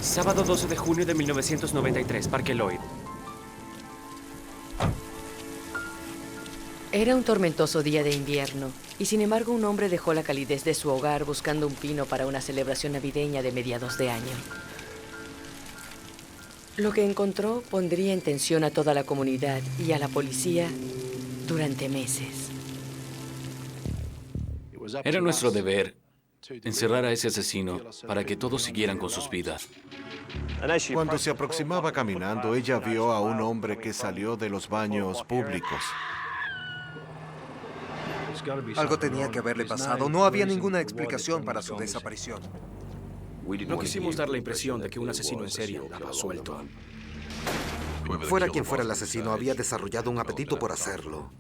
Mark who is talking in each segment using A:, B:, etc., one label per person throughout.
A: Sábado 12 de junio de 1993, Parque Lloyd.
B: Era un tormentoso día de invierno, y sin embargo un hombre dejó la calidez de su hogar buscando un pino para una celebración navideña de mediados de año. Lo que encontró pondría en tensión a toda la comunidad y a la policía durante meses.
C: Era nuestro deber encerrar a ese asesino para que todos siguieran con sus vidas.
D: Cuando se aproximaba caminando, ella vio a un hombre que salió de los baños públicos.
E: Algo tenía que haberle pasado. No había ninguna explicación para su desaparición.
F: No quisimos dar la impresión de que un asesino en serie andaba suelto.
G: Fuera quien fuera el asesino, había desarrollado un apetito por hacerlo.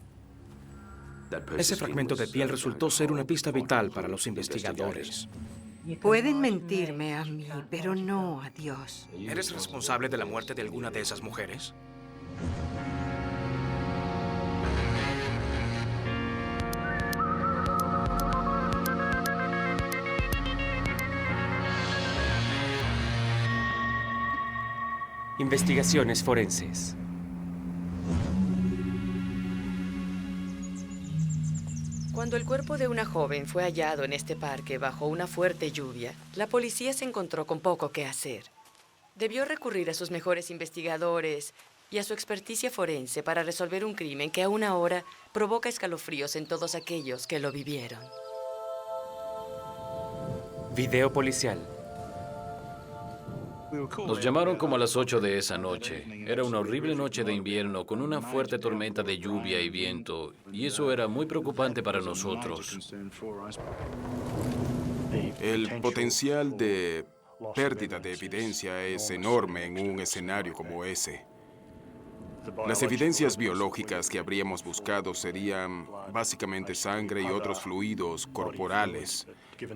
F: Ese fragmento de piel resultó ser una pista vital para los investigadores.
H: Pueden mentirme a mí, pero no a Dios.
F: ¿Eres responsable de la muerte de alguna de esas mujeres?
A: Investigaciones forenses.
B: Cuando el cuerpo de una joven fue hallado en este parque bajo una fuerte lluvia, la policía se encontró con poco que hacer. Debió recurrir a sus mejores investigadores y a su experticia forense para resolver un crimen que aún ahora provoca escalofríos en todos aquellos que lo vivieron.
A: Video policial.
C: Nos llamaron como a las 8 de esa noche. Era una horrible noche de invierno con una fuerte tormenta de lluvia y viento, y eso era muy preocupante para nosotros.
I: El potencial de pérdida de evidencia es enorme en un escenario como ese. Las evidencias biológicas que habríamos buscado serían básicamente sangre y otros fluidos corporales.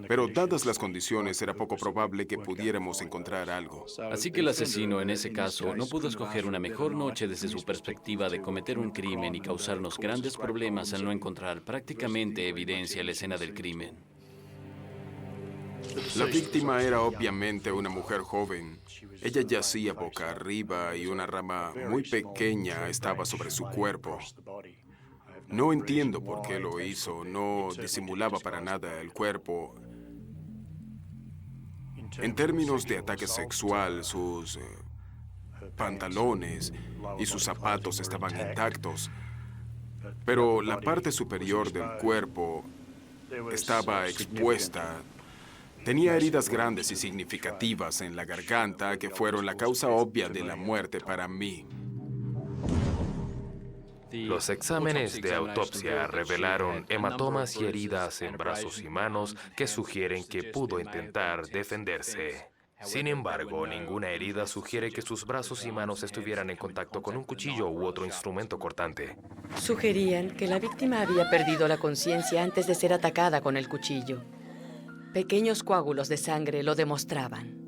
I: Pero dadas las condiciones, era poco probable que pudiéramos encontrar algo.
C: Así que el asesino, en ese caso, no pudo escoger una mejor noche desde su perspectiva de cometer un crimen y causarnos grandes problemas al no encontrar prácticamente evidencia en la escena del crimen.
I: La víctima era obviamente una mujer joven. Ella yacía boca arriba y una rama muy pequeña estaba sobre su cuerpo. No entiendo por qué lo hizo, no disimulaba para nada el cuerpo. En términos de ataque sexual, sus pantalones y sus zapatos estaban intactos, pero la parte superior del cuerpo estaba expuesta. Tenía heridas grandes y significativas en la garganta que fueron la causa obvia de la muerte para mí.
J: Los exámenes de autopsia revelaron hematomas y heridas en brazos y manos que sugieren que pudo intentar defenderse. Sin embargo, ninguna herida sugiere que sus brazos y manos estuvieran en contacto con un cuchillo u otro instrumento cortante.
B: Sugerían que la víctima había perdido la conciencia antes de ser atacada con el cuchillo. Pequeños coágulos de sangre lo demostraban.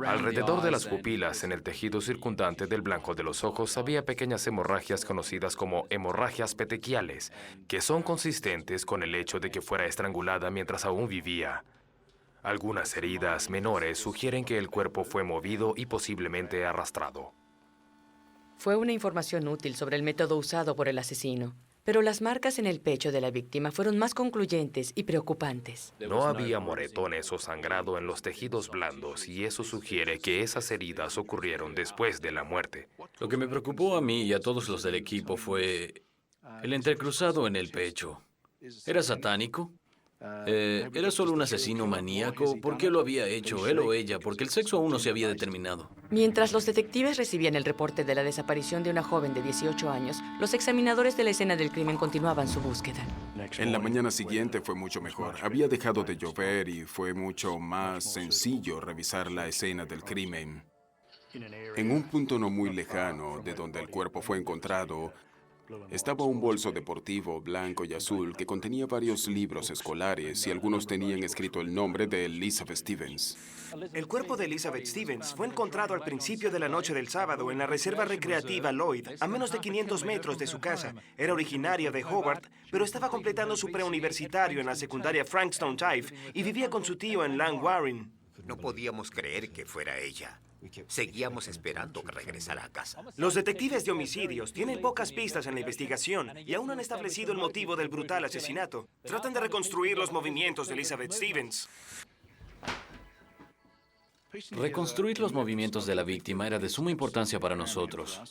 J: Alrededor de las pupilas, en el tejido circundante del blanco de los ojos, había pequeñas hemorragias conocidas como hemorragias petequiales, que son consistentes con el hecho de que fuera estrangulada mientras aún vivía. Algunas heridas menores sugieren que el cuerpo fue movido y posiblemente arrastrado.
B: Fue una información útil sobre el método usado por el asesino, pero las marcas en el pecho de la víctima fueron más concluyentes y preocupantes.
J: No había moretones o sangrado en los tejidos blandos y eso sugiere que esas heridas ocurrieron después de la muerte.
C: Lo que me preocupó a mí y a todos los del equipo fue el entrecruzado en el pecho. ¿Era satánico? ¿Era solo un asesino maníaco? ¿Por qué lo había hecho, él o ella? Porque el sexo aún no se había determinado.
B: Mientras los detectives recibían el reporte de la desaparición de una joven de 18 años, los examinadores de la escena del crimen continuaban su búsqueda.
I: En la mañana siguiente fue mucho mejor. Había dejado de llover y fue mucho más sencillo revisar la escena del crimen. En un punto no muy lejano de donde el cuerpo fue encontrado, estaba un bolso deportivo blanco y azul que contenía varios libros escolares y algunos tenían escrito el nombre de Elizabeth Stevens.
K: El cuerpo de Elizabeth Stevens fue encontrado al principio de la noche del sábado en la reserva recreativa Lloyd, a menos de 500 metros de su casa. Era originaria de Hobart, pero estaba completando su preuniversitario en la secundaria Frankstone Drive y vivía con su tío en Lang Warren.
G: No podíamos creer que fuera ella. Seguíamos esperando que regresara a casa.
K: Los detectives de homicidios tienen pocas pistas en la investigación y aún no han establecido el motivo del brutal asesinato. Tratan de reconstruir los movimientos de Elizabeth Stevens.
C: Reconstruir los movimientos de la víctima era de suma importancia para nosotros.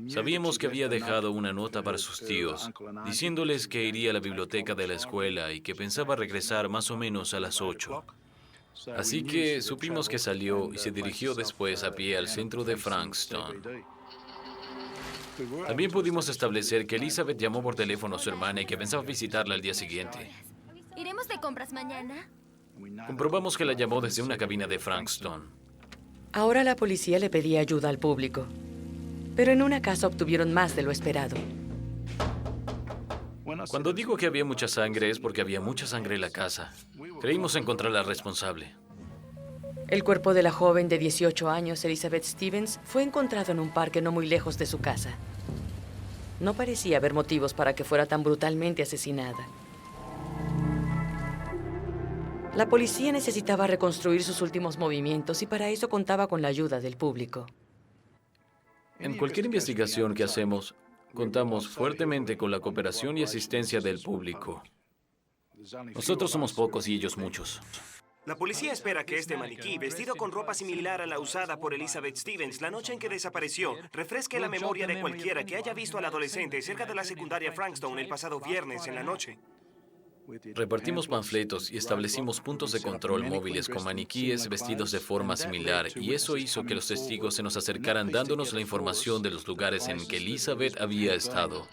C: Sabíamos que había dejado una nota para sus tíos, diciéndoles que iría a la biblioteca de la escuela y que pensaba regresar más o menos a las 8. Así que supimos que salió y se dirigió después a pie al centro de Frankston. También pudimos establecer que Elizabeth llamó por teléfono a su hermana y que pensaba visitarla al día siguiente.
L: ¿Iremos de compras mañana?
C: Comprobamos que la llamó desde una cabina de Frankston.
B: Ahora la policía le pedía ayuda al público, pero en una casa obtuvieron más de lo esperado.
C: Cuando digo que había mucha sangre es porque había mucha sangre en la casa. Creímos encontrar al responsable.
B: El cuerpo de la joven de 18 años, Elizabeth Stevens, fue encontrado en un parque no muy lejos de su casa. No parecía haber motivos para que fuera tan brutalmente asesinada. La policía necesitaba reconstruir sus últimos movimientos y para eso contaba con la ayuda del público.
C: En cualquier investigación que hacemos, contamos fuertemente con la cooperación y asistencia del público. Nosotros somos pocos y ellos muchos.
K: La policía espera que este maniquí, vestido con ropa similar a la usada por Elizabeth Stevens la noche en que desapareció, refresque la memoria de cualquiera que haya visto al adolescente cerca de la secundaria Frankston el pasado viernes en la noche.
C: Repartimos panfletos y establecimos puntos de control móviles con maniquíes vestidos de forma similar, y eso hizo que los testigos se nos acercaran dándonos la información de los lugares en que Elizabeth había estado.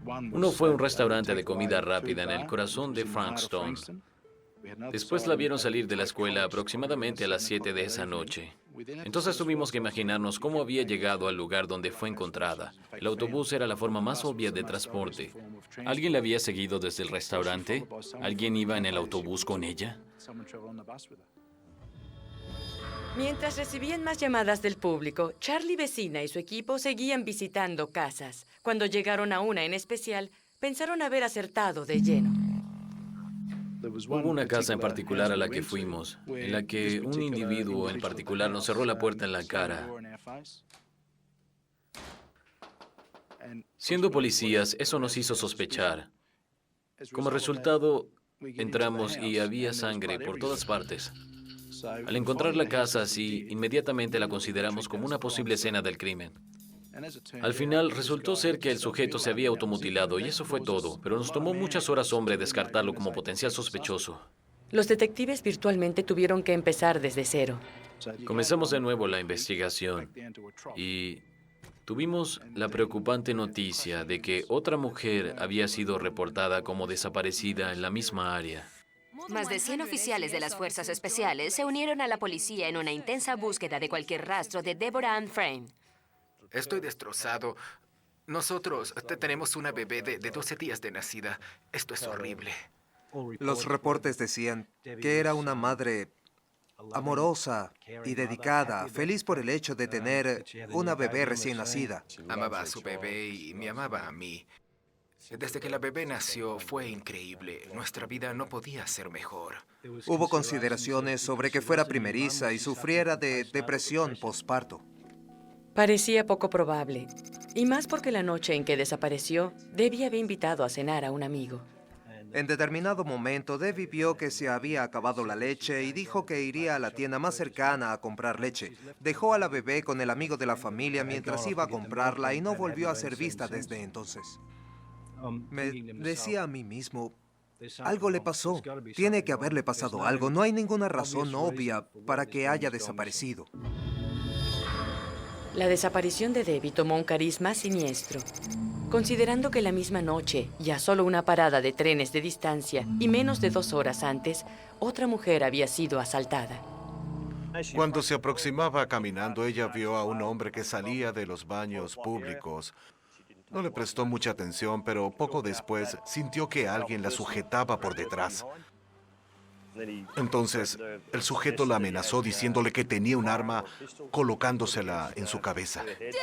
C: Uno fue un restaurante de comida rápida en el corazón de Frankston. Después la vieron salir de la escuela aproximadamente a las 7 de esa noche. Entonces tuvimos que imaginarnos cómo había llegado al lugar donde fue encontrada. El autobús era la forma más obvia de transporte. ¿Alguien la había seguido desde el restaurante? ¿Alguien iba en el autobús con ella?
B: Mientras recibían más llamadas del público, Charlie Vecina y su equipo seguían visitando casas. Cuando llegaron a una en especial, pensaron haber acertado de lleno.
C: Hubo una casa en particular a la que fuimos, en la que un individuo en particular nos cerró la puerta en la cara. Siendo policías, eso nos hizo sospechar. Como resultado, entramos y había sangre por todas partes. Al encontrar la casa así, inmediatamente la consideramos como una posible escena del crimen. Al final, resultó ser que el sujeto se había automutilado y eso fue todo, pero nos tomó muchas horas, hombre, descartarlo como potencial sospechoso.
B: Los detectives virtualmente tuvieron que empezar desde cero.
C: Comenzamos de nuevo la investigación y tuvimos la preocupante noticia de que otra mujer había sido reportada como desaparecida en la misma área.
L: Más de 100 oficiales de las fuerzas especiales se unieron a la policía en una intensa búsqueda de cualquier rastro de Deborah Ann Frame.
M: Estoy destrozado. Nosotros tenemos una bebé de 12 días de nacida. Esto es horrible.
E: Los reportes decían que era una madre amorosa y dedicada, feliz por el hecho de tener una bebé recién nacida.
M: Amaba a su bebé y me amaba a mí. Desde que la bebé nació fue increíble. Nuestra vida no podía ser mejor.
E: Hubo consideraciones sobre que fuera primeriza y sufriera de depresión postparto.
B: Parecía poco probable, y más porque la noche en que desapareció, Debbie había invitado a cenar a un amigo.
E: En determinado momento, Debbie vio que se había acabado la leche y dijo que iría a la tienda más cercana a comprar leche. Dejó a la bebé con el amigo de la familia mientras iba a comprarla y no volvió a ser vista desde entonces. Me decía a mí mismo, algo le pasó. Tiene que haberle pasado algo. No hay ninguna razón obvia para que haya desaparecido.
B: La desaparición de Debbie tomó un cariz más siniestro, considerando que la misma noche, y a solo una parada de trenes de distancia y menos de 2 horas antes, otra mujer había sido asaltada.
D: Cuando se aproximaba caminando, ella vio a un hombre que salía de los baños públicos. No le prestó mucha atención, pero poco después sintió que alguien la sujetaba por detrás. Entonces, el sujeto la amenazó diciéndole que tenía un arma, colocándosela en su cabeza.
L: ¡Lléveselo,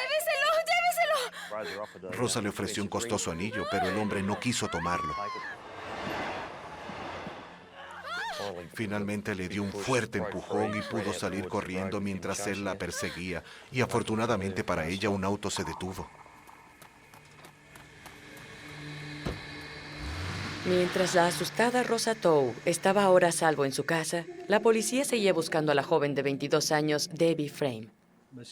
L: lléveselo!
D: Rosa le ofreció un costoso anillo, pero el hombre no quiso tomarlo. Finalmente le dio un fuerte empujón y pudo salir corriendo mientras él la perseguía. Y afortunadamente para ella, un auto se detuvo.
B: Mientras la asustada Rosa Tow estaba ahora a salvo en su casa, la policía seguía buscando a la joven de 22 años, Debbie Frame.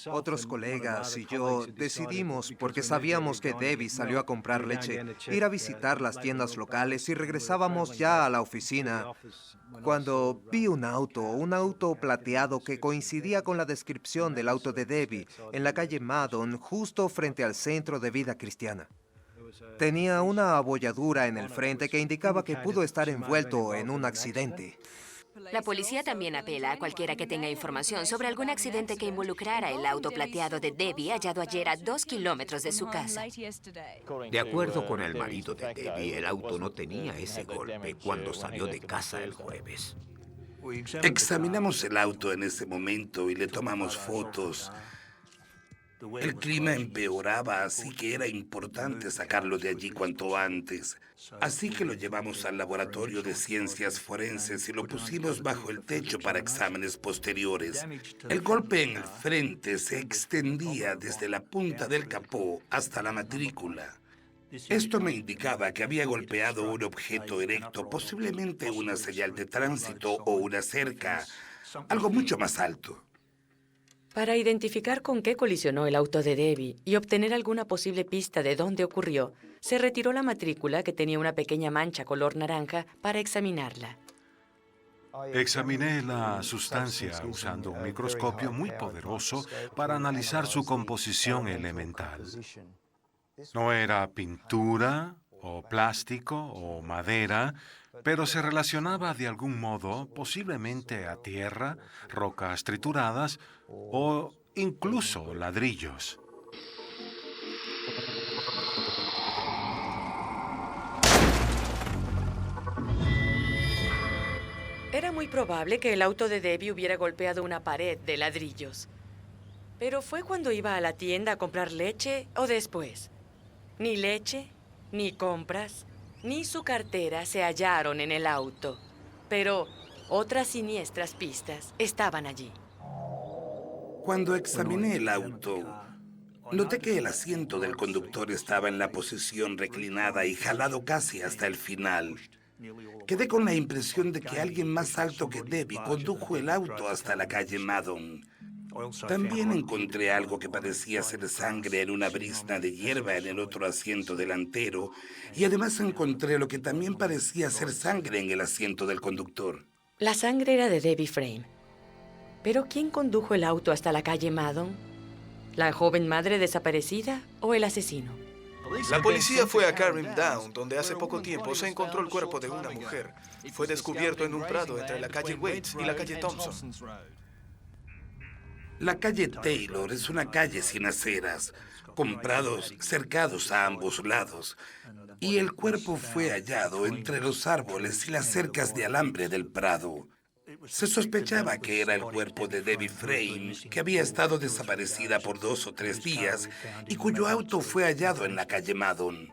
E: Otros colegas y yo decidimos, porque sabíamos que Debbie salió a comprar leche, ir a visitar las tiendas locales y regresábamos ya a la oficina, cuando vi un auto plateado que coincidía con la descripción del auto de Debbie en la calle Madon, justo frente al Centro de Vida Cristiana. Tenía una abolladura en el frente que indicaba que pudo estar envuelto en un accidente.
L: La policía también apela a cualquiera que tenga información sobre algún accidente que involucrara el auto plateado de Debbie hallado ayer a 2 kilómetros de su casa.
N: De acuerdo con el marido de Debbie, el auto no tenía ese golpe cuando salió de casa el jueves.
O: Examinamos el auto en ese momento y le tomamos fotos. El clima empeoraba, así que era importante sacarlo de allí cuanto antes. Así que lo llevamos al laboratorio de ciencias forenses y lo pusimos bajo el techo para exámenes posteriores. El golpe en el frente se extendía desde la punta del capó hasta la matrícula. Esto me indicaba que había golpeado un objeto erecto, posiblemente una señal de tránsito o una cerca, algo mucho más alto.
B: Para identificar con qué colisionó el auto de Debbie y obtener alguna posible pista de dónde ocurrió, se retiró la matrícula, que tenía una pequeña mancha color naranja, para examinarla.
P: Examiné la sustancia usando un microscopio muy poderoso para analizar su composición elemental. No era pintura, o plástico, o madera, pero se relacionaba de algún modo, posiblemente a tierra, rocas trituradas o incluso ladrillos.
B: Era muy probable que el auto de Debbie hubiera golpeado una pared de ladrillos. Pero ¿fue cuando iba a la tienda a comprar leche o después? Ni leche, ni compras, ni su cartera se hallaron en el auto. Pero otras siniestras pistas estaban allí.
O: Cuando examiné el auto, noté que el asiento del conductor estaba en la posición reclinada y jalado casi hasta el final. Quedé con la impresión de que alguien más alto que Debbie condujo el auto hasta la calle Madon. También encontré algo que parecía ser sangre en una brizna de hierba en el otro asiento delantero, y además encontré lo que también parecía ser sangre en el asiento del conductor.
B: La sangre era de Debbie Frame. ¿Pero quién condujo el auto hasta la calle Madon? ¿La joven madre desaparecida o el asesino?
Q: La policía fue a Carrim Down, donde hace poco tiempo se encontró el cuerpo de una mujer. Fue descubierto en un prado entre la calle Waits y la calle Thompson.
O: La calle Taylor es una calle sin aceras, con prados cercados a ambos lados, y el cuerpo fue hallado entre los árboles y las cercas de alambre del prado. Se sospechaba que era el cuerpo de Debbie Frame, que había estado desaparecida por 2 o 3 días y cuyo auto fue hallado en la calle Madon.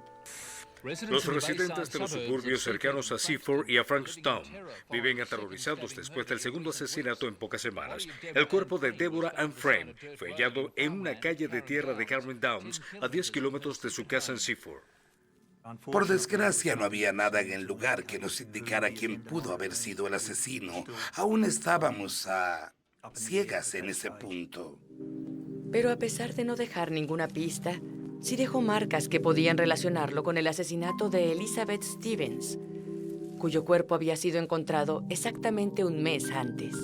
R: Los residentes de los suburbios cercanos a Seaford y a Frankstown viven aterrorizados después del segundo asesinato en pocas semanas. El cuerpo de Deborah Ann Frame fue hallado en una calle de tierra de Carrim Downs, a 10 kilómetros de su casa en Seaford.
O: Por desgracia, no había nada en el lugar que nos indicara quién pudo haber sido el asesino. Aún estábamos a ciegas en ese punto.
B: Pero a pesar de no dejar ninguna pista, sí dejó marcas que podían relacionarlo con el asesinato de Elizabeth Stevens, cuyo cuerpo había sido encontrado exactamente un mes antes.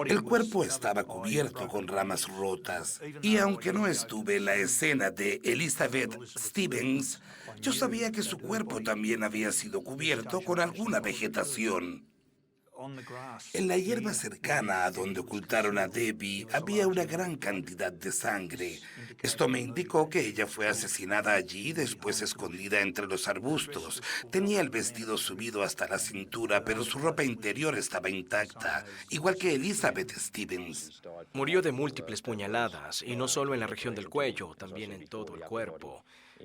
O: El cuerpo estaba cubierto con ramas rotas, y aunque no estuve en la escena de Elizabeth Stevens, yo sabía que su cuerpo también había sido cubierto con alguna vegetación. En la hierba cercana a donde ocultaron a Debbie había una gran cantidad de sangre. Esto me indicó que ella fue asesinada allí y después escondida entre los arbustos. Tenía el vestido subido hasta la cintura, pero su ropa interior estaba intacta, igual que Elizabeth Stevens.
F: Murió de múltiples puñaladas, y no solo en la región del cuello, también en todo el cuerpo.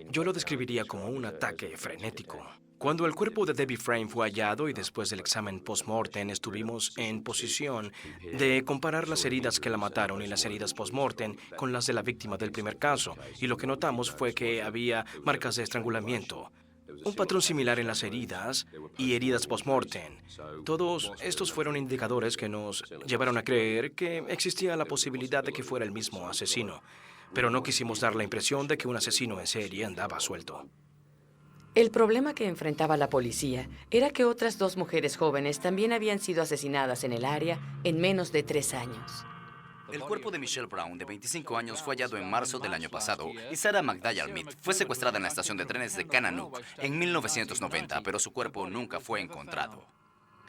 F: Yo lo describiría como un ataque frenético. Cuando el cuerpo de Debbie Frame fue hallado y después del examen post-mortem, estuvimos en posición de comparar las heridas que la mataron y las heridas post-mortem con las de la víctima del primer caso. Y lo que notamos fue que había marcas de estrangulamiento, un patrón similar en las heridas y heridas post-mortem. Todos estos fueron indicadores que nos llevaron a creer que existía la posibilidad de que fuera el mismo asesino. Pero no quisimos dar la impresión de que un asesino en serie andaba suelto.
B: El problema que enfrentaba la policía era que otras 2 mujeres jóvenes también habían sido asesinadas en el área en menos de 3 años.
S: El cuerpo de Michelle Brown, de 25 años, fue hallado en marzo del año pasado, y Sarah McDaniel fue secuestrada en la estación de trenes de Kananook en 1990, pero su cuerpo nunca fue encontrado.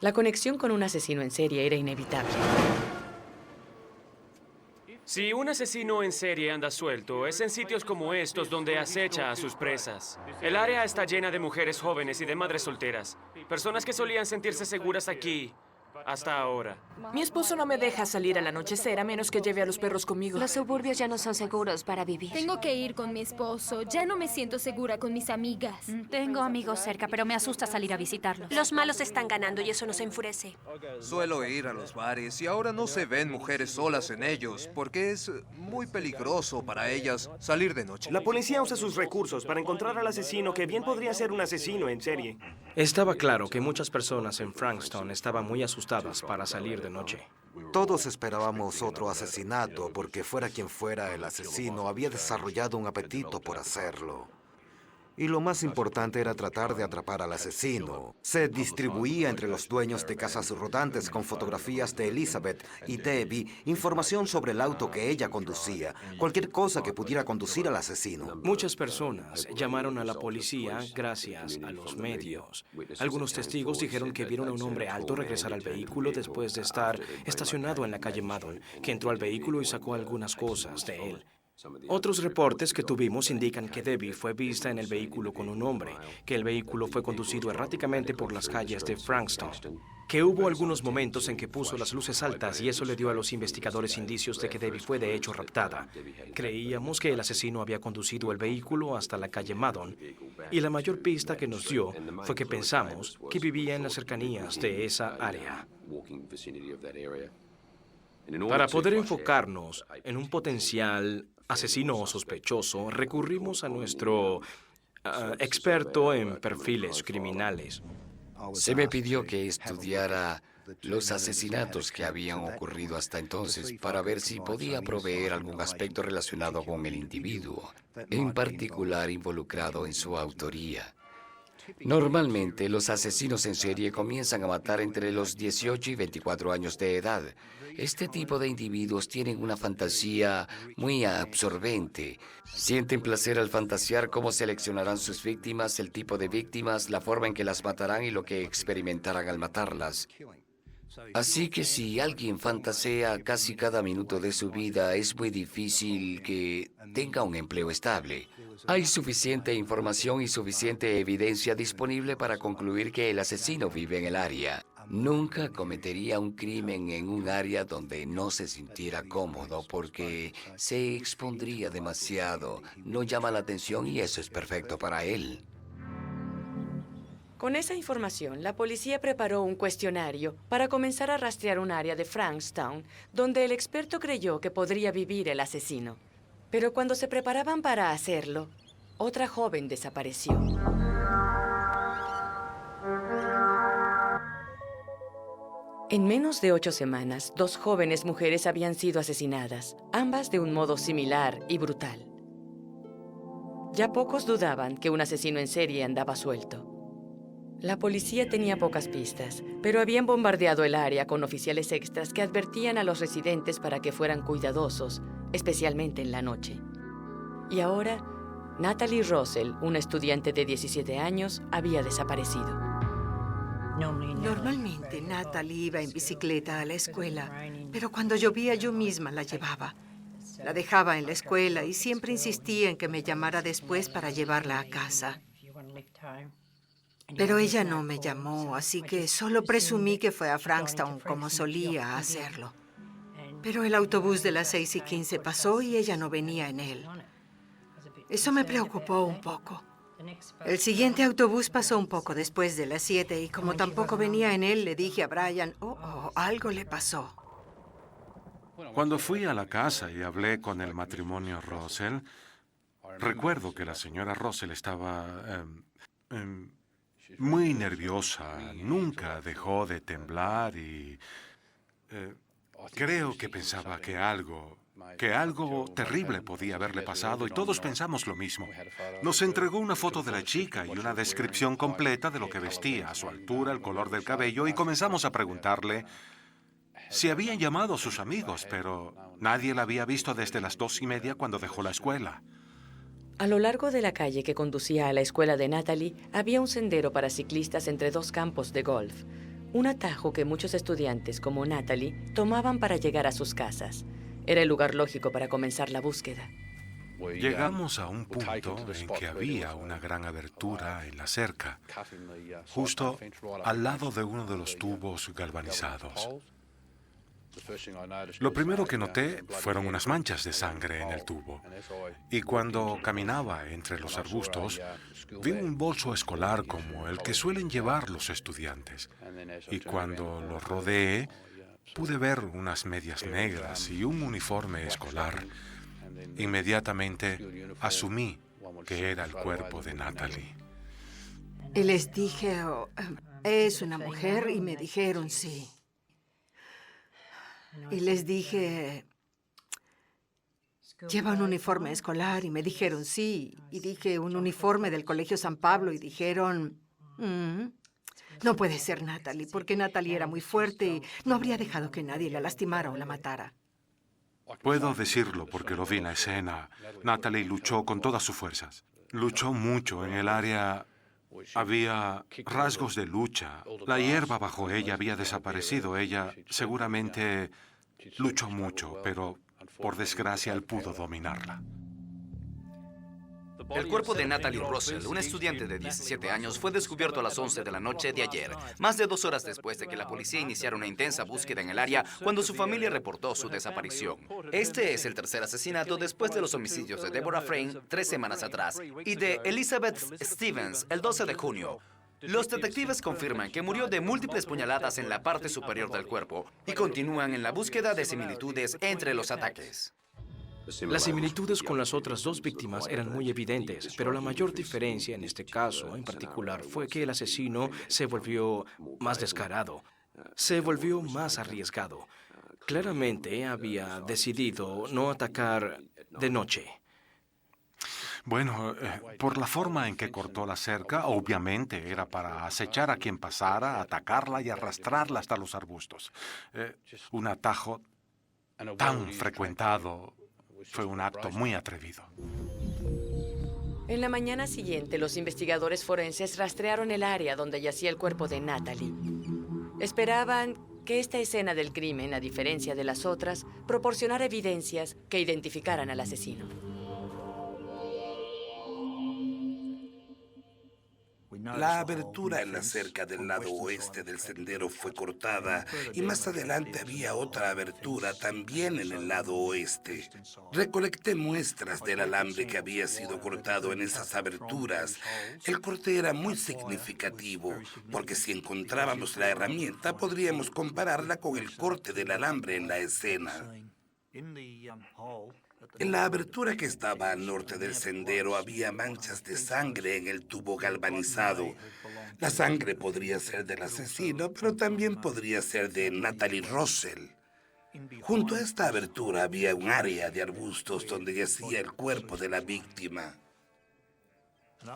B: La conexión con un asesino en serie era inevitable.
A: Si un asesino en serie anda suelto, es en sitios como estos donde acecha a sus presas. El área está llena de mujeres jóvenes y de madres solteras. Personas que solían sentirse seguras aquí hasta ahora.
T: Mi esposo no me deja salir al anochecer a menos que lleve a los perros conmigo.
L: Los suburbios ya no son seguros para vivir.
U: Tengo que ir con mi esposo. Ya no me siento segura con mis amigas.
V: Tengo amigos cerca, pero me asusta salir a visitarlos.
W: Los malos están ganando y eso nos enfurece.
E: Suelo ir a los bares y ahora no se ven mujeres solas en ellos porque es muy peligroso para ellas salir de noche.
K: La policía usa sus recursos para encontrar al asesino que bien podría ser un asesino en serie.
F: Estaba claro que muchas personas en Frankston estaban muy asustadas para salir de noche.
G: Todos esperábamos otro asesinato porque fuera quien fuera el asesino, había desarrollado un apetito por hacerlo. Y lo más importante era tratar de atrapar al asesino. Se distribuía entre los dueños de casas rodantes con fotografías de Elizabeth y Debbie, información sobre el auto que ella conducía, cualquier cosa que pudiera conducir al asesino.
F: Muchas personas llamaron a la policía gracias a los medios. Algunos testigos dijeron que vieron a un hombre alto regresar al vehículo después de estar estacionado en la calle Madon, que entró al vehículo y sacó algunas cosas de él. Otros reportes que tuvimos indican que Debbie fue vista en el vehículo con un hombre, que el vehículo fue conducido erráticamente por las calles de Frankston, que hubo algunos momentos en que puso las luces altas y eso le dio a los investigadores indicios de que Debbie fue de hecho raptada. Creíamos que el asesino había conducido el vehículo hasta la calle Madon y la mayor pista que nos dio fue que pensamos que vivía en las cercanías de esa área. Para poder enfocarnos en un potencial asesino o sospechoso, recurrimos a nuestro experto en perfiles criminales.
X: Se me pidió que estudiara los asesinatos que habían ocurrido hasta entonces para ver si podía proveer algún aspecto relacionado con el individuo, en particular involucrado en su autoría. Normalmente, los asesinos en serie comienzan a matar entre los 18 y 24 años de edad. Este tipo de individuos tienen una fantasía muy absorbente. Sienten placer al fantasear cómo seleccionarán sus víctimas, el tipo de víctimas, la forma en que las matarán y lo que experimentarán al matarlas. Así que si alguien fantasea casi cada minuto de su vida, es muy difícil que tenga un empleo estable. Hay suficiente información y suficiente evidencia disponible para concluir que el asesino vive en el área. Nunca cometería un crimen en un área donde no se sintiera cómodo porque se expondría demasiado, no llama la atención y eso es perfecto para él.
B: Con esa información, la policía preparó un cuestionario para comenzar a rastrear un área de Frankstown donde el experto creyó que podría vivir el asesino. Pero cuando se preparaban para hacerlo, otra joven desapareció. En menos de 8 semanas, 2 jóvenes mujeres habían sido asesinadas, ambas de un modo similar y brutal. Ya pocos dudaban que un asesino en serie andaba suelto. La policía tenía pocas pistas, pero habían bombardeado el área con oficiales extras que advertían a los residentes para que fueran cuidadosos, especialmente en la noche. Y ahora, Natalie Russell, una estudiante de 17 años, había desaparecido.
H: Normalmente Natalie iba en bicicleta a la escuela, pero cuando llovía yo misma la llevaba. La dejaba en la escuela y siempre insistía en que me llamara después para llevarla a casa. Pero ella no me llamó, así que solo presumí que fue a Frankstown como solía hacerlo. Pero el autobús de las 6:15 pasó y ella no venía en él. Eso me preocupó un poco. El siguiente autobús pasó un poco después de las 7 y como tampoco venía en él, le dije a Brian, algo le pasó.
P: Cuando fui a la casa y hablé con el matrimonio Russell, recuerdo que la señora Russell estaba muy nerviosa. Nunca dejó de temblar y creo que pensaba que algo terrible podía haberle pasado y todos pensamos lo mismo. Nos entregó una foto de la chica y una descripción completa de lo que vestía, su altura, el color del cabello, y comenzamos a preguntarle si habían llamado a sus amigos, pero nadie la había visto desde las 2:30 cuando dejó la escuela.
B: A lo largo de la calle que conducía a la escuela de Natalie, había un sendero para ciclistas entre dos campos de golf. Un atajo que muchos estudiantes, como Natalie, tomaban para llegar a sus casas. Era el lugar lógico para comenzar la búsqueda.
P: Llegamos a un punto en que había una gran abertura en la cerca, justo al lado de uno de los tubos galvanizados. Lo primero que noté fueron unas manchas de sangre en el tubo. Y cuando caminaba entre los arbustos, vi un bolso escolar como el que suelen llevar los estudiantes. Y cuando lo rodeé, pude ver unas medias negras y un uniforme escolar. Inmediatamente asumí que era el cuerpo de Natalie.
H: Y les dije, ¿es una mujer? Y me dijeron sí. Y les dije, ¿lleva un uniforme escolar? Y me dijeron sí. Y dije, ¿un uniforme del Colegio San Pablo? Y dijeron, no puede ser Natalie, porque Natalie era muy fuerte y no habría dejado que nadie la lastimara o la matara.
P: Puedo decirlo porque lo vi en la escena. Natalie luchó con todas sus fuerzas. Luchó mucho en el área. Había rasgos de lucha. La hierba bajo ella había desaparecido. Ella seguramente luchó mucho, pero por desgracia él pudo dominarla.
S: El cuerpo de Natalie Russell, una estudiante de 17 años, fue descubierto a las 11 de la noche de ayer, más de 2 horas después de que la policía iniciara una intensa búsqueda en el área cuando su familia reportó su desaparición. Este es el tercer asesinato después de los homicidios de Deborah Frame 3 semanas atrás y de Elizabeth Stevens el 12 de junio. Los detectives confirman que murió de múltiples puñaladas en la parte superior del cuerpo y continúan en la búsqueda de similitudes entre los ataques.
F: Las similitudes con las otras dos víctimas eran muy evidentes, pero la mayor diferencia en este caso en particular fue que el asesino se volvió más descarado, se volvió más arriesgado. Claramente había decidido no atacar de noche.
P: Bueno, por la forma en que cortó la cerca, obviamente era para acechar a quien pasara, atacarla y arrastrarla hasta los arbustos. Un atajo tan frecuentado fue un acto muy atrevido.
B: En la mañana siguiente, los investigadores forenses rastrearon el área donde yacía el cuerpo de Natalie. Esperaban que esta escena del crimen, a diferencia de las otras, proporcionara evidencias que identificaran al asesino.
O: La abertura en la cerca del lado oeste del sendero fue cortada y más adelante había otra abertura también en el lado oeste. Recolecté muestras del alambre que había sido cortado en esas aberturas. El corte era muy significativo porque si encontrábamos la herramienta podríamos compararla con el corte del alambre en la escena. En la abertura que estaba al norte del sendero había manchas de sangre en el tubo galvanizado. La sangre podría ser del asesino, pero también podría ser de Natalie Russell. Junto a esta abertura había un área de arbustos donde yacía el cuerpo de la víctima.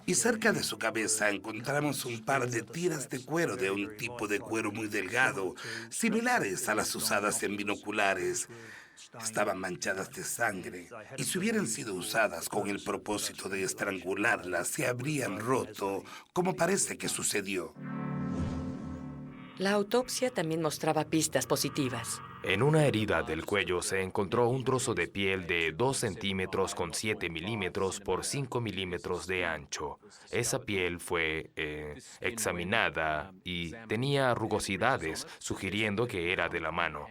O: Y cerca de su cabeza encontramos un par de tiras de cuero de un tipo de cuero muy delgado, similares a las usadas en binoculares. Estaban manchadas de sangre y si hubieran sido usadas con el propósito de estrangularla, se habrían roto, como parece que sucedió.
B: La autopsia también mostraba pistas positivas.
C: En una herida del cuello se encontró un trozo de piel de 2 centímetros con 7 milímetros por 5 milímetros de ancho. Esa piel fue examinada y tenía rugosidades, sugiriendo que era de la mano.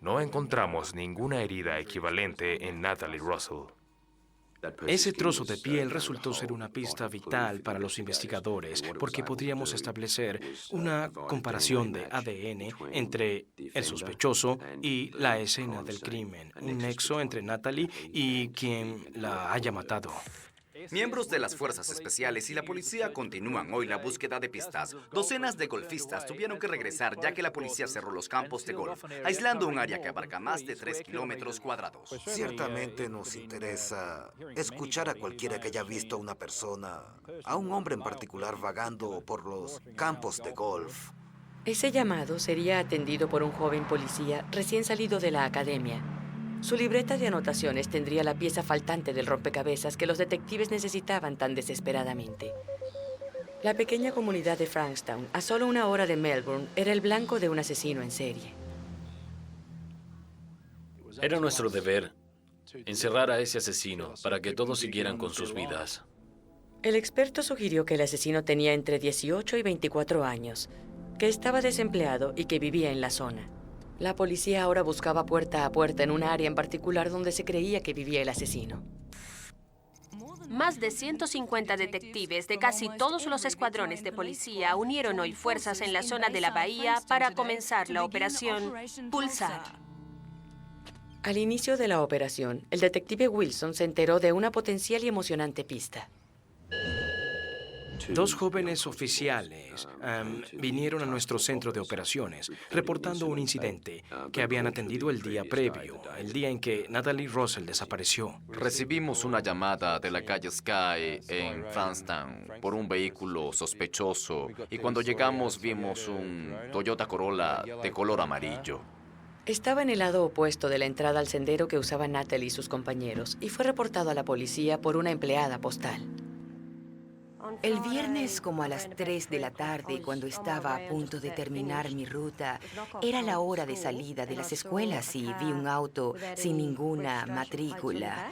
C: No encontramos ninguna herida equivalente en Natalie Russell.
F: Ese trozo de piel resultó ser una pista vital para los investigadores porque podríamos establecer una comparación de ADN entre el sospechoso y la escena del crimen, un nexo entre Natalie y quien la haya matado.
S: Miembros de las fuerzas especiales y la policía continúan hoy la búsqueda de pistas. Docenas de golfistas tuvieron que regresar ya que la policía cerró los campos de golf, aislando un área que abarca más de 3 kilómetros cuadrados.
G: Ciertamente nos interesa escuchar a cualquiera que haya visto a una persona, a un hombre en particular vagando por los campos de golf.
B: Ese llamado sería atendido por un joven policía recién salido de la academia. Su libreta de anotaciones tendría la pieza faltante del rompecabezas que los detectives necesitaban tan desesperadamente. La pequeña comunidad de Frankstown, a solo 1 hora de Melbourne, era el blanco de un asesino en serie.
D: Era nuestro deber encerrar a ese asesino para que todos siguieran con sus vidas.
B: El experto sugirió que el asesino tenía entre 18 y 24 años, que estaba desempleado y que vivía en la zona. La policía ahora buscaba puerta a puerta en un área en particular donde se creía que vivía el asesino.
W: Más de 150 detectives de casi todos los escuadrones de policía unieron hoy fuerzas en la zona de la bahía para comenzar la operación Pulsar.
B: Al inicio de la operación, el detective Wilson se enteró de una potencial y emocionante pista.
F: 2 jóvenes oficiales vinieron a nuestro centro de operaciones reportando un incidente que habían atendido el día previo, el día en que Natalie Russell desapareció.
S: Recibimos una llamada de la calle Sky en Frankstown por un vehículo sospechoso y cuando llegamos vimos un Toyota Corolla de color amarillo.
B: Estaba en el lado opuesto de la entrada al sendero que usaban Natalie y sus compañeros y fue reportado a la policía por una empleada postal.
I: El viernes, como a las 3 de la tarde, cuando estaba a punto de terminar mi ruta, era la hora de salida de las escuelas y vi un auto sin ninguna matrícula.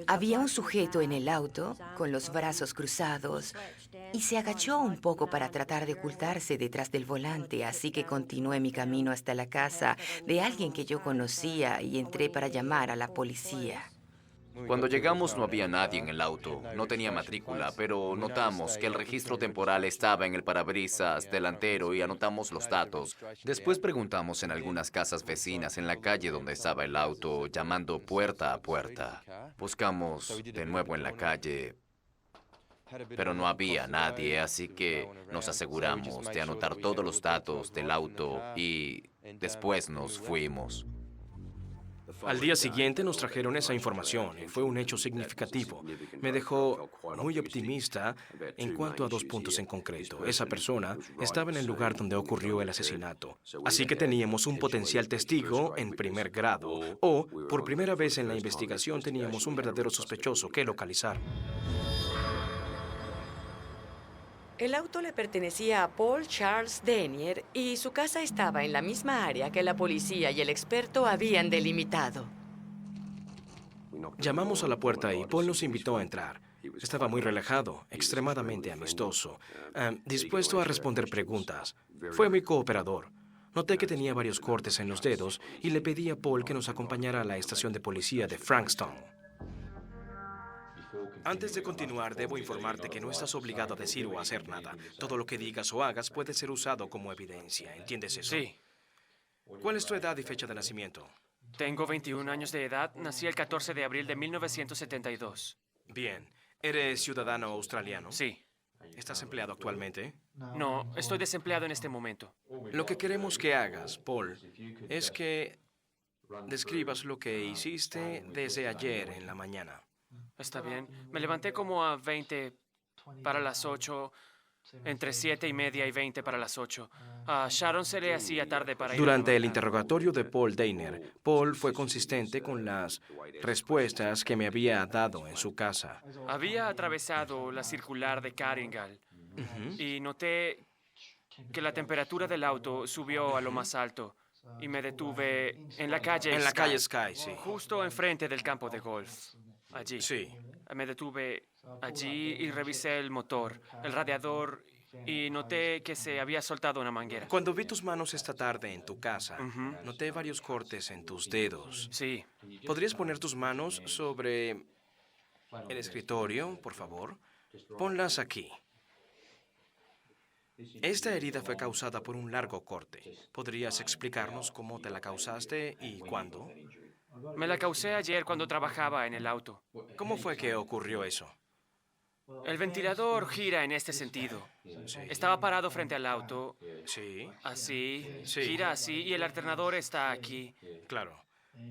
I: Había un sujeto en el auto, con los brazos cruzados, y se agachó un poco para tratar de ocultarse detrás del volante, así que continué mi camino hasta la casa de alguien que yo conocía y entré para llamar a la policía.
S: Cuando llegamos no había nadie en el auto, no tenía matrícula, pero notamos que el registro temporal estaba en el parabrisas delantero y anotamos los datos. Después preguntamos en algunas casas vecinas en la calle donde estaba el auto, llamando puerta a puerta. Buscamos de nuevo en la calle, pero no había nadie, así que nos aseguramos de anotar todos los datos del auto y después nos fuimos.
F: Al día siguiente nos trajeron esa información y fue un hecho significativo. Me dejó muy optimista en cuanto a 2 puntos en concreto. Esa persona estaba en el lugar donde ocurrió el asesinato. Así que teníamos un potencial testigo en primer grado. O, por primera vez en la investigación, teníamos un verdadero sospechoso que localizar.
B: El auto le pertenecía a Paul Charles Denier y su casa estaba en la misma área que la policía y el experto habían delimitado.
F: Llamamos a la puerta y Paul nos invitó a entrar. Estaba muy relajado, extremadamente amistoso, dispuesto a responder preguntas. Fue muy cooperador. Noté que tenía varios cortes en los dedos y le pedí a Paul que nos acompañara a la estación de policía de Frankstown. Antes de continuar, debo informarte que no estás obligado a decir o a hacer nada. Todo lo que digas o hagas puede ser usado como evidencia. ¿Entiendes eso?
A: Sí.
F: ¿Cuál es tu edad y fecha de nacimiento?
A: Tengo 21 años de edad. Nací el 14 de abril de 1972.
F: Bien. ¿Eres ciudadano australiano?
A: Sí.
F: ¿Estás empleado actualmente?
A: No, estoy desempleado en este momento.
F: Lo que queremos que hagas, Paul, es que describas lo que hiciste desde ayer en la mañana.
A: Está bien. Me levanté como a 20 para las 8, entre 7:30 y 20 para las 8. A Sharon se le hacía tarde para ir.
F: Durante el interrogatorio de Paul Denier, Paul fue consistente con las respuestas que me había dado en su casa.
A: Había atravesado la circular de Caringal y noté que la temperatura del auto subió a lo más alto y me detuve en la calle
F: En la calle Sky, sí.
A: Justo enfrente del campo de golf. Allí.
F: Sí.
A: Me detuve allí y revisé el motor, el radiador, y noté que se había soltado una manguera.
F: Cuando vi tus manos esta tarde en tu casa, noté varios cortes en tus dedos.
A: Sí.
F: ¿Podrías poner tus manos sobre El escritorio, por favor. Ponlas aquí. Esta herida fue causada por un largo corte. ¿Podrías explicarnos cómo te la causaste y cuándo?
A: Me la causé ayer cuando trabajaba en el auto.
F: ¿Cómo fue que ocurrió eso?
A: El ventilador gira en este sentido. Estaba parado frente al auto.
F: Sí.
A: Así. Gira así y el alternador está aquí.
F: Claro.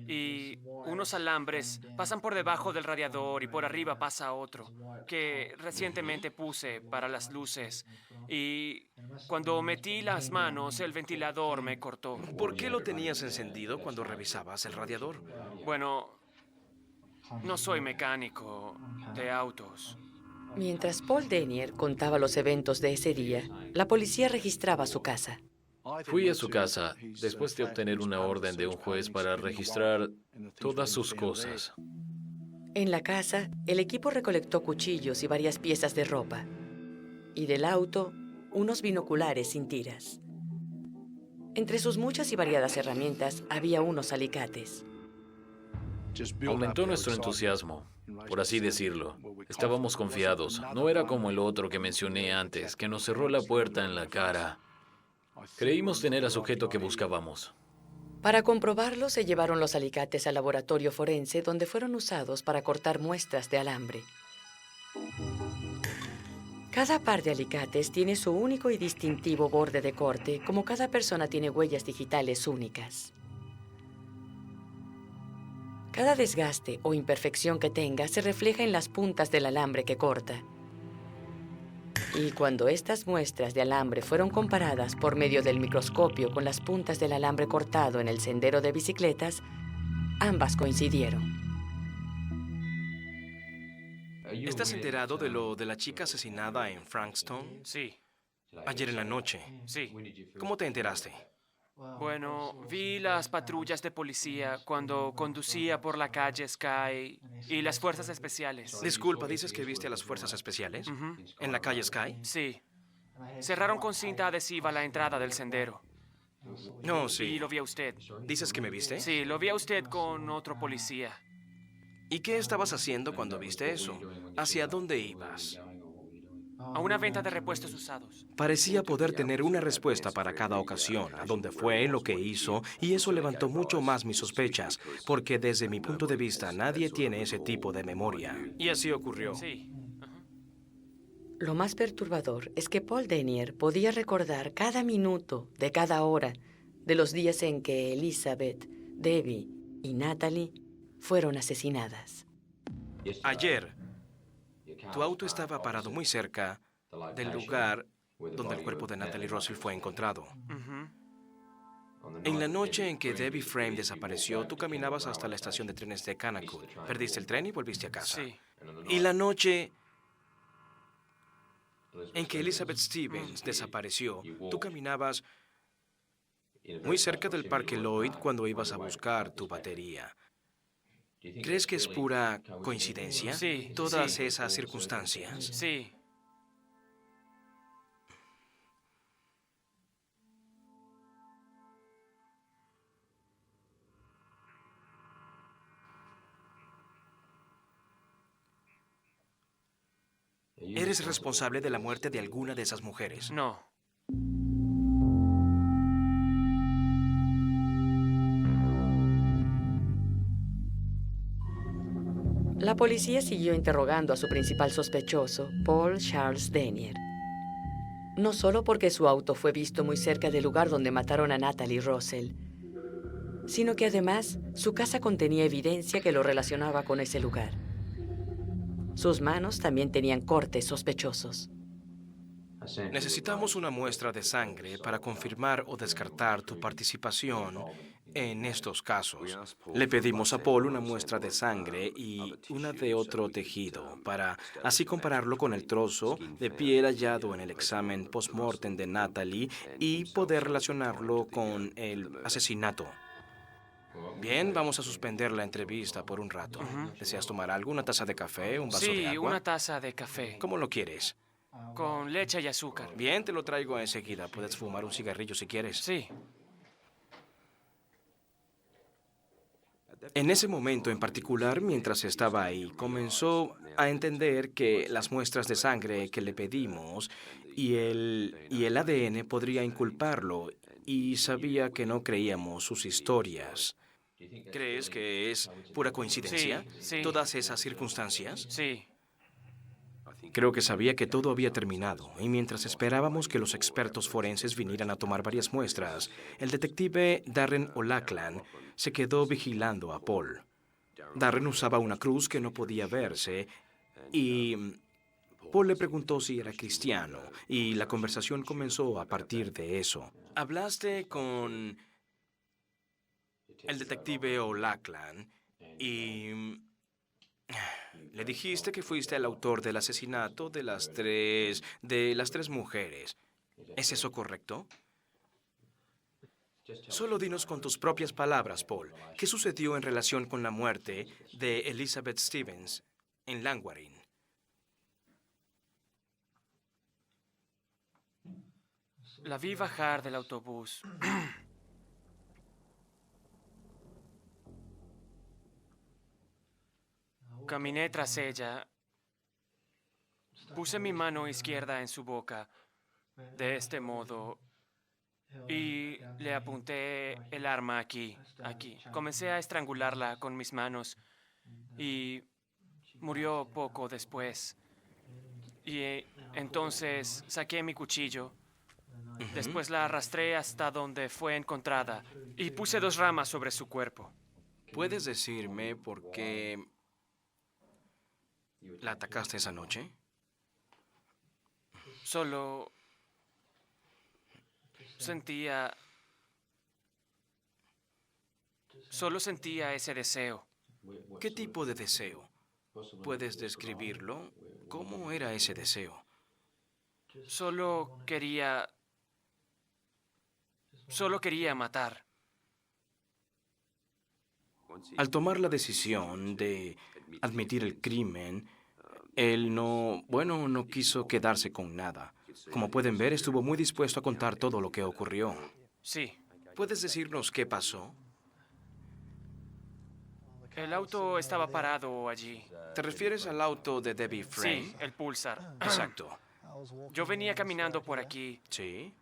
A: Y unos alambres pasan por debajo del radiador y por arriba pasa otro, que recientemente puse para las luces. Y cuando metí las manos, el ventilador me cortó.
F: ¿Por qué lo tenías encendido cuando revisabas el radiador?
A: Bueno, no soy mecánico de autos.
B: Mientras Paul Denier contaba los eventos de ese día, la policía registraba su casa.
D: Fui a su casa después de obtener una orden de un juez para registrar todas sus cosas.
B: En la casa, el equipo recolectó cuchillos y varias piezas de ropa. Y del auto, unos binoculares sin tiras. Entre sus muchas y variadas herramientas, había unos alicates.
D: Aumentó nuestro entusiasmo, por así decirlo. Estábamos confiados. No era como el otro que mencioné antes, que nos cerró la puerta en la cara. Creímos tener al sujeto que buscábamos.
B: Para comprobarlo, se llevaron los alicates al laboratorio forense, donde fueron usados para cortar muestras de alambre. Cada par de alicates tiene su único y distintivo borde de corte, como cada persona tiene huellas digitales únicas. Cada desgaste o imperfección que tenga se refleja en las puntas del alambre que corta. Y cuando estas muestras de alambre fueron comparadas por medio del microscopio con las puntas del alambre cortado en el sendero de bicicletas, ambas coincidieron.
F: ¿Estás enterado de lo de la chica asesinada en Frankston?
A: Sí.
F: Ayer en la noche.
A: Sí.
F: ¿Cómo te enteraste?
A: Bueno, vi las patrullas de policía cuando conducía por la calle Sky y las fuerzas especiales.
F: Disculpa, ¿dices que viste a las fuerzas especiales? ¿En la calle Sky?
A: Sí. Cerraron con cinta adhesiva la entrada del sendero.
F: No, sí.
A: Y lo vi a usted.
F: ¿Dices que me viste?
A: Sí, lo vi a usted con otro policía.
F: ¿Y qué estabas haciendo cuando viste eso? ¿Hacia dónde ibas?
A: A una venta de repuestos usados.
F: Parecía poder tener una respuesta para cada ocasión, a dónde fue, lo que hizo, y eso levantó mucho más mis sospechas, porque desde mi punto de vista nadie tiene ese tipo de memoria. Y así ocurrió.
A: Sí.
B: Lo más perturbador es que Paul Denier podía recordar cada minuto de cada hora de los días en que Elizabeth, Debbie y Natalie fueron asesinadas.
F: Ayer, tu auto estaba parado muy cerca del lugar donde el cuerpo de Natalie Russell fue encontrado. En la noche en que Debbie Frame desapareció, tú caminabas hasta la estación de trenes de Canacut. Perdiste el tren y volviste a casa.
A: Sí.
F: Y la noche en que Elizabeth Stevens desapareció, tú caminabas muy cerca del Parque Lloyd cuando ibas a buscar tu batería. ¿Crees que es pura coincidencia?
A: Sí.
F: Todas esas circunstancias.
A: Sí.
F: ¿Eres responsable de la muerte de alguna de esas mujeres?
A: No.
B: La policía siguió interrogando a su principal sospechoso, Paul Charles Denier. No solo porque su auto fue visto muy cerca del lugar donde mataron a Natalie Russell, sino que además su casa contenía evidencia que lo relacionaba con ese lugar. Sus manos también tenían cortes sospechosos.
F: Necesitamos una muestra de sangre para confirmar o descartar tu participación en estos casos. Le pedimos a Paul una muestra de sangre y una de otro tejido para así compararlo con el trozo de piel hallado en el examen post-mortem de Natalie y poder relacionarlo con el asesinato. Bien, vamos a suspender la entrevista por un rato. ¿Deseas tomar algo? ¿Una taza de café? ¿Un vaso de agua?
A: Sí, una taza de café.
F: ¿Cómo lo quieres?
A: Con leche y azúcar.
F: Bien, te lo traigo enseguida. Puedes fumar un cigarrillo si quieres.
A: Sí.
F: En ese momento en particular, mientras estaba ahí, comenzó a entender que las muestras de sangre que le pedimos y el ADN podría inculparlo, y sabía que no creíamos sus historias. ¿Crees que es pura coincidencia?
A: Sí.
F: ¿Todas esas circunstancias?
A: Sí.
F: Creo que sabía que todo había terminado, y mientras esperábamos que los expertos forenses vinieran a tomar varias muestras, el detective Darren O'Loughlin se quedó vigilando a Paul. Darren usaba una cruz que no podía verse, y Paul le preguntó si era cristiano, y la conversación comenzó a partir de eso. ¿Hablaste con el detective O'Loughlin y le dijiste que fuiste el autor del asesinato de las tres mujeres? ¿Es eso correcto? Solo dinos con tus propias palabras, Paul. ¿Qué sucedió en relación con la muerte de Elizabeth Stevens en Langwarrin?
A: La vi bajar del autobús. Caminé tras ella. Puse mi mano izquierda en su boca, de este modo, y le apunté el arma aquí. Comencé a estrangularla con mis manos y murió poco después. Y entonces saqué mi cuchillo. Después la arrastré hasta donde fue encontrada y puse 2 ramas sobre su cuerpo.
F: ¿Puedes decirme por qué la atacaste esa noche?
A: Solo sentía ese deseo.
F: ¿Qué tipo de deseo? ¿Puedes describirlo? ¿Cómo era ese deseo?
A: Solo quería matar.
F: Al tomar la decisión de admitir el crimen, él no quiso quedarse con nada. Como pueden ver, estuvo muy dispuesto a contar todo lo que ocurrió.
A: Sí.
F: ¿Puedes decirnos qué pasó?
A: El auto estaba parado allí.
F: ¿Te refieres al auto de Debbie Frame?
A: Sí, el Pulsar.
F: Exacto.
A: Yo venía caminando por aquí.
F: Sí.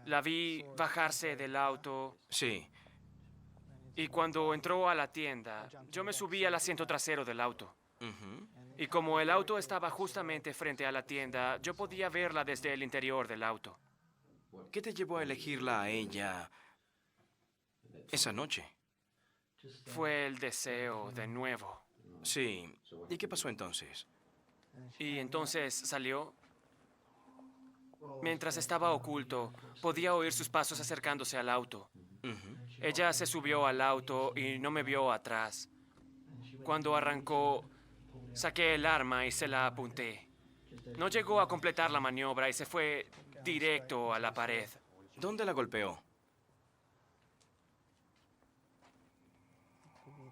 A: La vi bajarse del auto.
F: Sí.
A: Y cuando entró a la tienda, yo me subí al asiento trasero del auto. Y como el auto estaba justamente frente a la tienda, yo podía verla desde el interior del auto.
F: ¿Qué te llevó a elegirla a ella esa noche?
A: Fue el deseo de nuevo.
F: Sí. ¿Y qué pasó entonces?
A: Y entonces salió. Mientras estaba oculto, podía oír sus pasos acercándose al auto. Ella se subió al auto y no me vio atrás. Cuando arrancó, saqué el arma y se la apunté. No llegó a completar la maniobra y se fue directo a la pared.
F: ¿Dónde la golpeó?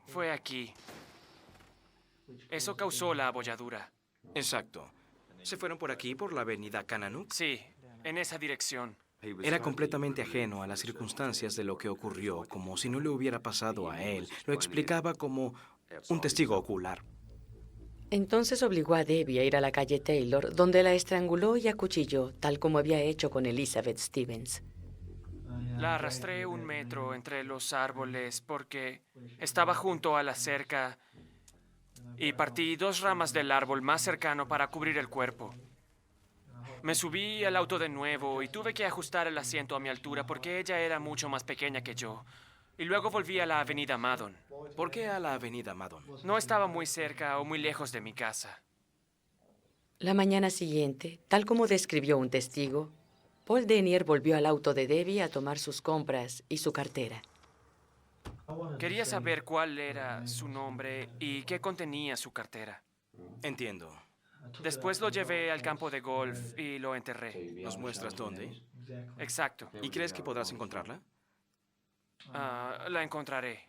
A: Fue aquí. Eso causó la abolladura.
F: Exacto. ¿Se fueron por aquí, por la avenida Kananuk?
A: Sí, en esa dirección.
F: Era completamente ajeno a las circunstancias de lo que ocurrió, como si no le hubiera pasado a él. Lo explicaba como un testigo ocular.
B: Entonces obligó a Debbie a ir a la calle Taylor, donde la estranguló y acuchilló, tal como había hecho con Elizabeth Stevens.
A: La arrastré 1 metro entre los árboles porque estaba junto a la cerca y partí 2 ramas del árbol más cercano para cubrir el cuerpo. Me subí al auto de nuevo y tuve que ajustar el asiento a mi altura porque ella era mucho más pequeña que yo. Y luego volví a la avenida Madon.
F: ¿Por qué a la avenida Madon?
A: No estaba muy cerca o muy lejos de mi casa.
B: La mañana siguiente, tal como describió un testigo, Paul Denier volvió al auto de Debbie a tomar sus compras y su cartera.
A: Quería saber cuál era su nombre y qué contenía su cartera.
F: Entiendo.
A: Después lo llevé al campo de golf y lo enterré.
F: ¿Nos muestras dónde?
A: Exacto.
F: ¿Y crees que podrás encontrarla?
A: La encontraré.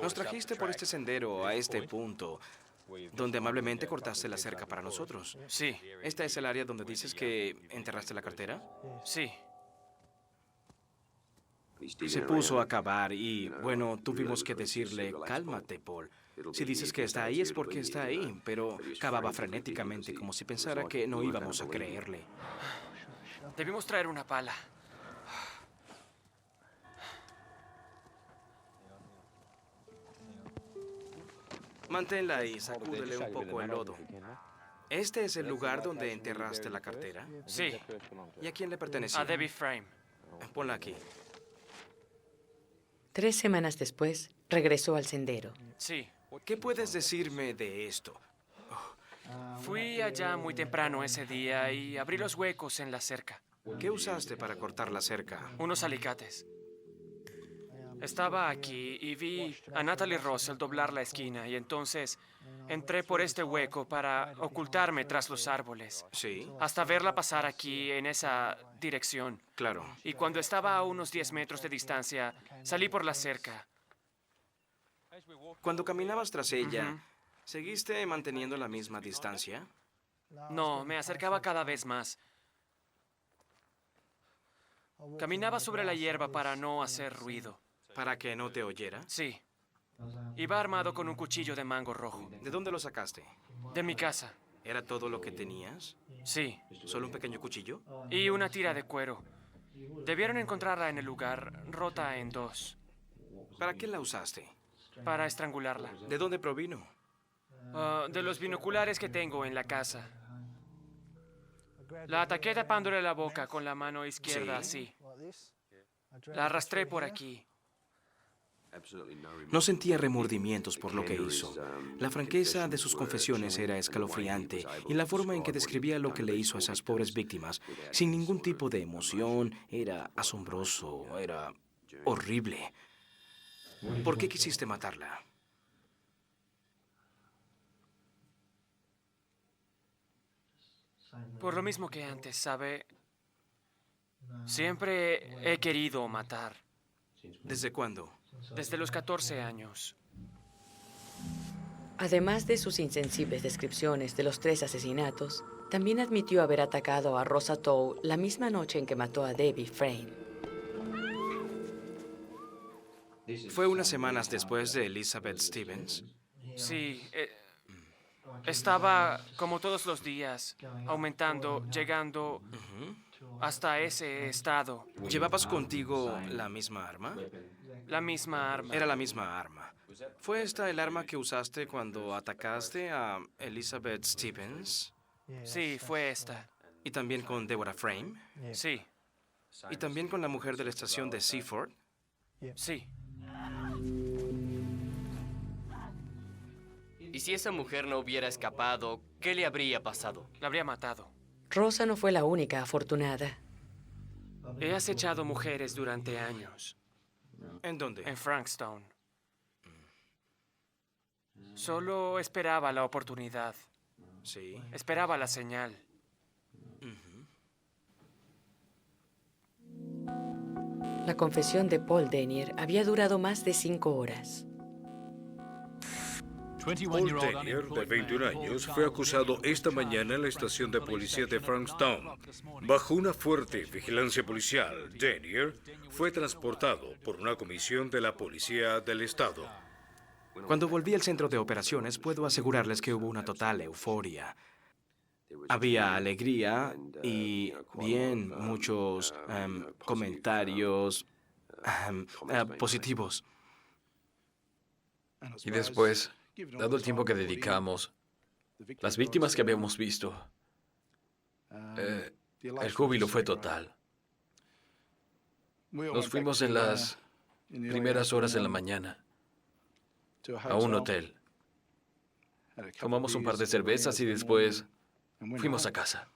F: Nos trajiste por este sendero a este punto, donde amablemente cortaste la cerca para nosotros.
A: Sí.
F: ¿Esta es el área donde dices que enterraste la cartera?
A: Sí.
F: Se puso a cavar y, bueno, tuvimos que decirle, cálmate, Paul. Si dices que está ahí es porque está ahí, pero cavaba frenéticamente como si pensara que no íbamos a creerle.
A: Debimos traer una pala.
F: Manténla ahí, sacúdele un poco el lodo. ¿Este es el lugar donde enterraste la cartera?
A: Sí.
F: ¿Y a quién le pertenecía?
A: A Debbie Frame.
F: Ponla aquí.
B: 3 semanas después, regresó al sendero.
A: Sí.
F: ¿Qué puedes decirme de esto?
A: Fui allá muy temprano ese día y abrí los huecos en la cerca.
F: ¿Qué usaste para cortar la cerca?
A: Unos alicates. Estaba aquí y vi a Natalie Russell doblar la esquina y entonces entré por este hueco para ocultarme tras los árboles.
F: Sí.
A: Hasta verla pasar aquí en esa dirección.
F: Claro.
A: Y cuando estaba a unos 10 metros de distancia, salí por la cerca.
F: Cuando caminabas tras ella, ¿seguiste manteniendo la misma distancia?
A: No, me acercaba cada vez más. Caminaba sobre la hierba para no hacer ruido.
F: ¿Para que no te oyera?
A: Sí. Iba armado con un cuchillo de mango rojo.
F: ¿De dónde lo sacaste?
A: De mi casa.
F: ¿Era todo lo que tenías?
A: Sí.
F: ¿Solo un pequeño cuchillo?
A: Y una tira de cuero. Debieron encontrarla en el lugar, rota en 2.
F: ¿Para qué la usaste?
A: Para estrangularla.
F: ¿De dónde provino?
A: De los binoculares que tengo en la casa. La ataqué tapándole la boca con la mano izquierda, así. La arrastré por aquí.
F: No sentía remordimientos por lo que hizo. La franqueza de sus confesiones era escalofriante y la forma en que describía lo que le hizo a esas pobres víctimas, sin ningún tipo de emoción, era asombroso, era horrible. ¿Por qué quisiste matarla?
A: Por lo mismo que antes, ¿sabe? Siempre he querido matar.
F: ¿Desde cuándo?
A: Desde los 14 años.
B: Además de sus insensibles descripciones de los 3 asesinatos, también admitió haber atacado a Rosa Tow la misma noche en que mató a Debbie Frame.
F: ¿Fue unas semanas después de Elizabeth Stevens?
A: Sí. Estaba, como todos los días, aumentando, llegando hasta ese estado.
F: ¿Llevabas contigo la misma arma?
A: La misma arma.
F: Era la misma arma. ¿Fue esta el arma que usaste cuando atacaste a Elizabeth Stevens?
A: Sí, fue esta.
F: ¿Y también con Deborah Frame?
A: Sí.
F: ¿Y también con la mujer de la estación de Seaford?
A: Sí.
J: ¿Y si esa mujer no hubiera escapado, qué le habría pasado?
A: La habría matado.
B: Rosa no fue la única afortunada.
A: He acechado mujeres durante años.
F: ¿En dónde?
A: En Frankstown. Solo esperaba la oportunidad.
F: Sí.
A: Esperaba la señal.
B: La confesión de Paul Denier había durado más de 5 horas.
R: Paul Denier, de 21 años, fue acusado esta mañana en la estación de policía de Frankstown. Bajo una fuerte vigilancia policial, Denier fue transportado por una comisión de la Policía del Estado.
F: Cuando volví al centro de operaciones, puedo asegurarles que hubo una total euforia. Había alegría y, bien, muchos comentarios positivos.
D: Y después, dado el tiempo que dedicamos, las víctimas que habíamos visto, el júbilo fue total. Nos fuimos en las primeras horas de la mañana a un hotel. Tomamos un par de cervezas y después fuimos a casa.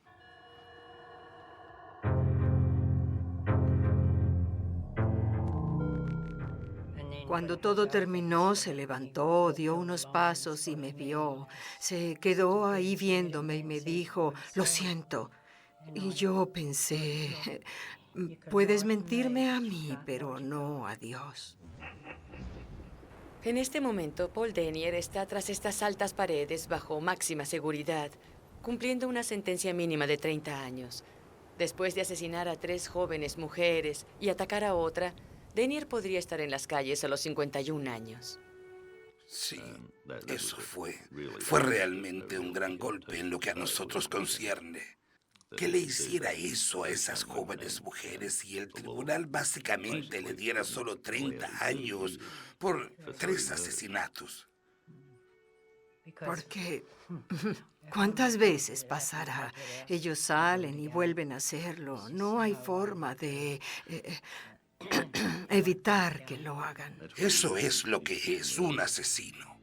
H: Cuando todo terminó, se levantó, dio unos pasos y me vio. Se quedó ahí viéndome y me dijo, lo siento. Y yo pensé, puedes mentirme a mí, pero no a Dios.
B: En este momento, Paul Denier está tras estas altas paredes bajo máxima seguridad, cumpliendo una sentencia mínima de 30 años. Después de asesinar a 3 jóvenes mujeres y atacar a otra, Denier podría estar en las calles a los 51 años.
O: Sí, eso fue realmente un gran golpe en lo que a nosotros concierne. Que le hiciera eso a esas jóvenes mujeres y el tribunal básicamente le diera solo 30 años por 3 asesinatos.
H: Porque, ¿cuántas veces pasará? Ellos salen y vuelven a hacerlo. No hay forma de evitar que lo hagan.
O: Eso es lo que es un asesino.